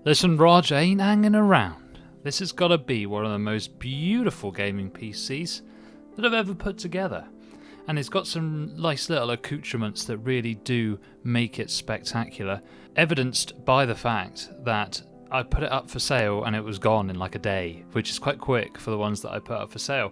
Listen, Rog, I ain't hanging around. This has got to be one of the most beautiful gaming PCs that I've ever put together. And it's got some nice little accoutrements that really do make it spectacular, evidenced by the fact that I put it up for sale and it was gone in like a day, which is quite quick for the ones that I put up for sale.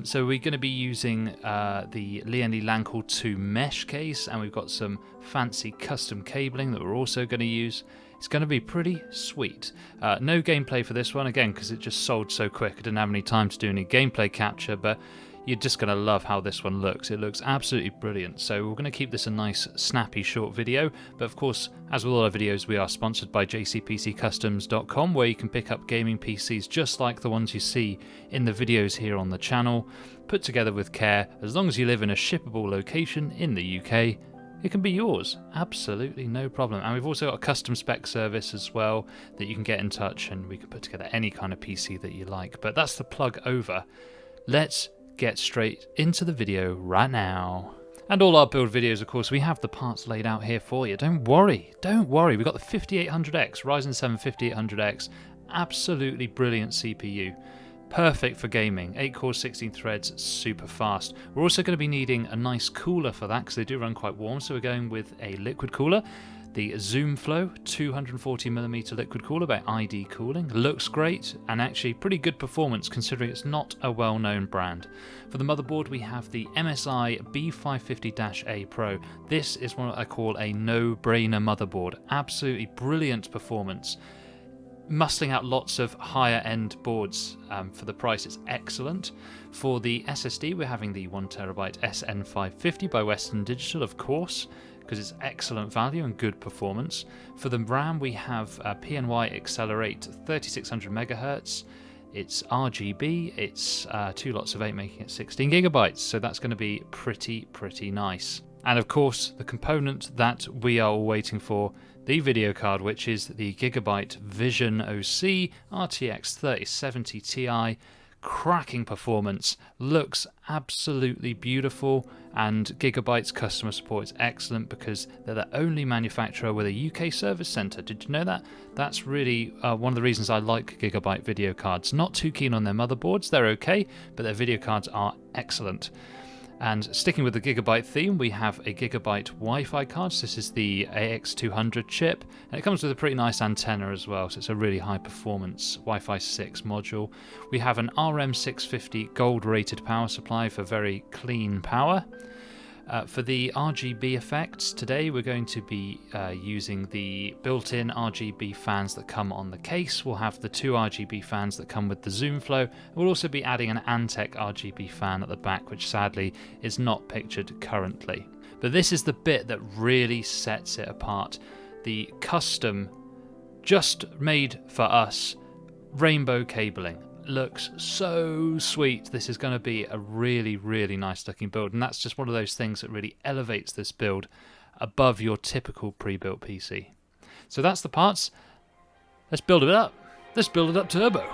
So we're going to be using the LANCOOL 2 mesh case, and we've got some fancy custom cabling that we're also going to use. It's going to be pretty sweet. No gameplay for this one, again, because it just sold so quick. I didn't have any time to do any gameplay capture, but you're just going to love how this one looks. It looks absolutely brilliant. So we're going to keep this a nice, snappy, short video. But of course, as with all our videos, we are sponsored by jcpccustoms.com, where you can pick up gaming PCs just like the ones you see in the videos here on the channel, put together with care. As long as you live in a shippable location in the UK, it can be yours, absolutely no problem. And we've also got a custom spec service as well that you can get in touch, and we can put together any kind of PC that you like. But that's the plug over. Let's get straight into the video right now. And all our build videos, of course, we have the parts laid out here for you. Don't worry. We've got the 5800X, Ryzen 7 5800X, absolutely brilliant CPU. Perfect for gaming, 8 cores, 16 threads, super fast. We're also going to be needing a nice cooler for that because they do run quite warm, so we're going with a liquid cooler. The ZoomFlow 240mm liquid cooler by ID Cooling. Looks great and actually pretty good performance considering it's not a well-known brand. For the motherboard we have the MSI B550-A Pro. This is what I call a no-brainer motherboard. Absolutely brilliant performance. Muscling out lots of higher end boards for the price. It's excellent. For the SSD we're having the 1TB SN550 by Western Digital, of course, because it's excellent value and good performance. For the RAM we have PNY Accelerate 3600 MHz. It's RGB, it's 2 lots of 8 making it 16 GB, so that's going to be pretty nice. And of course the component that we are all waiting for, the video card, which is the Gigabyte Vision OC RTX 3070 Ti. Cracking performance, looks absolutely beautiful, and Gigabyte's customer support is excellent because they're the only manufacturer with a UK service centre. Did you know that? That's really one of the reasons I like Gigabyte video cards. Not too keen on their motherboards, they're okay, but their video cards are excellent. And sticking with the Gigabyte theme, we have a Gigabyte Wi-Fi card. So this is the AX200 chip, and it comes with a pretty nice antenna as well, so it's a really high performance Wi-Fi 6 module. We have an RM650 gold rated power supply for very clean power. For the RGB effects, today we're going to be using the built-in RGB fans that come on the case. We'll have the 2 RGB fans that come with the ZoomFlow. We'll also be adding an Antec RGB fan at the back, which sadly is not pictured currently. But this is the bit that really sets it apart. The custom, just made for us, rainbow cabling. Looks so sweet. This is going to be a really nice looking build, and that's just one of those things that really elevates this build above your typical pre-built PC. So that's the parts. Let's build it up. Let's build it up turbo.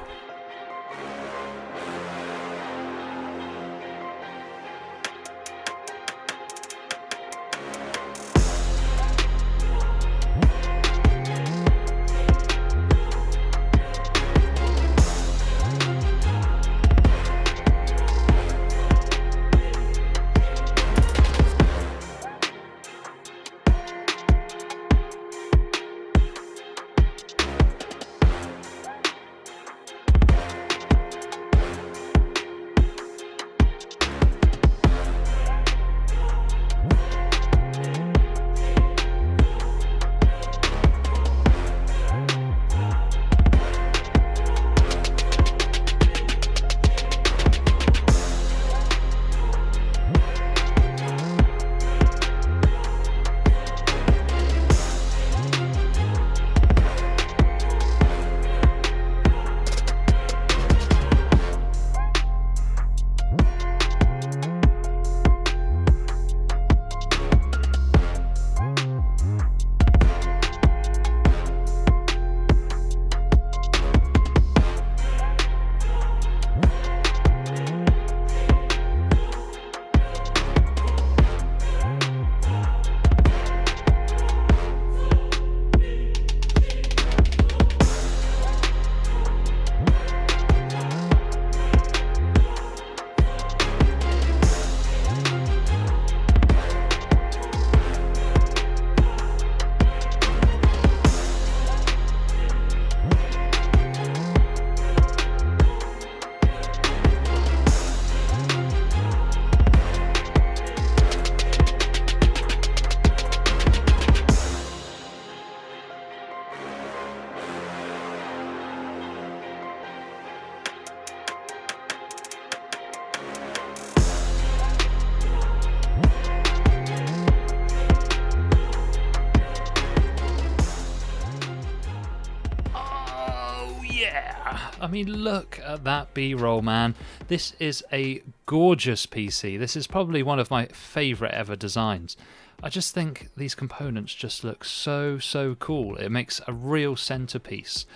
Yeah! I mean, look at that B-roll, man. This is a gorgeous PC. This is probably one of my favourite ever designs. I just think these components just look so, so cool. It makes a real centerpiece.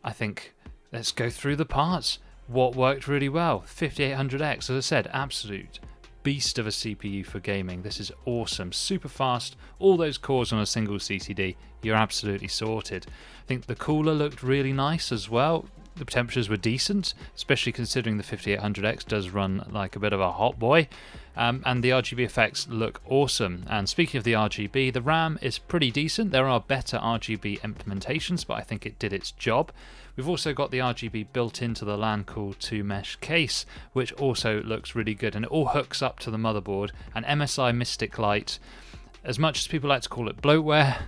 I think, let's go through the parts. What worked really well? 5800X, as I said, absolute beast of a CPU for gaming. This is awesome, super fast, all those cores on a single CCD, you're absolutely sorted. I think the cooler looked really nice as well. The temperatures were decent, especially considering the 5800X does run like a bit of a hot boy. And the RGB effects look awesome. And speaking of the RGB, the RAM is pretty decent. There are better RGB implementations, but I think it did its job. We've also got the RGB built into the LANCOOL 2 mesh case, which also looks really good, and it all hooks up to the motherboard. And MSI Mystic Light, as much as people like to call it bloatware,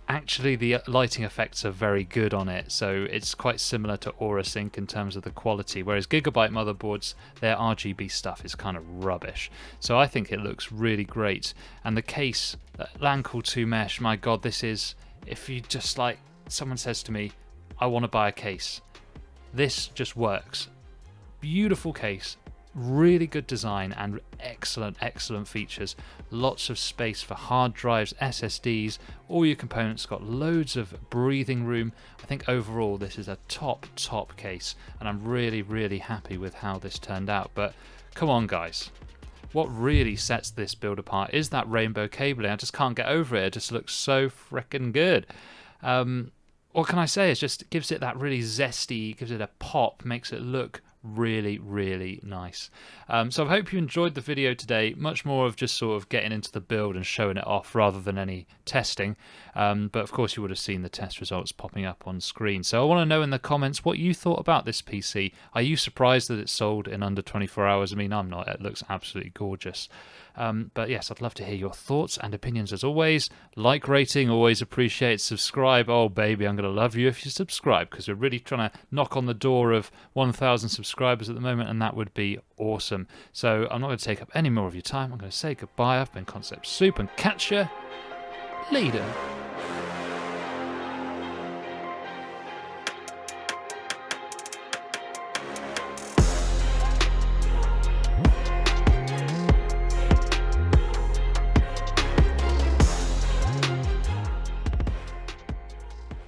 actually the lighting effects are very good on it, so it's quite similar to AuraSync in terms of the quality, whereas Gigabyte motherboards, their RGB stuff is kind of rubbish. So I think it looks really great. And the case, LANCOOL 2 mesh, my god, this is, if you just like, someone says to me, I want to buy a case, this just works. Beautiful case, really good design, and excellent features. Lots of space for hard drives, SSDs, all your components, got loads of breathing room. I think overall this is a top case, and I'm really happy with how this turned out. But come on guys, what really sets this build apart is that rainbow cabling. I just can't get over it. It just looks so freaking good. What can I say? It just gives it that really zesty, gives it a pop, makes it look really nice. So I hope you enjoyed the video today. Much more of just sort of getting into the build and showing it off rather than any testing. But of course you would have seen the test results popping up on screen. So I want to know in the comments what you thought about this PC. Are you surprised that it sold in under 24 hours? I mean, I'm not. It looks absolutely gorgeous. But yes, I'd love to hear your thoughts and opinions as always. Like, rating, always appreciate. Subscribe. Oh baby, I'm going to love you if you subscribe, because we're really trying to knock on the door of 1,000 subscribers at the moment, and that would be awesome. So I'm not going to take up any more of your time. I'm going to say goodbye. I've been Concept Soup, and catch you later.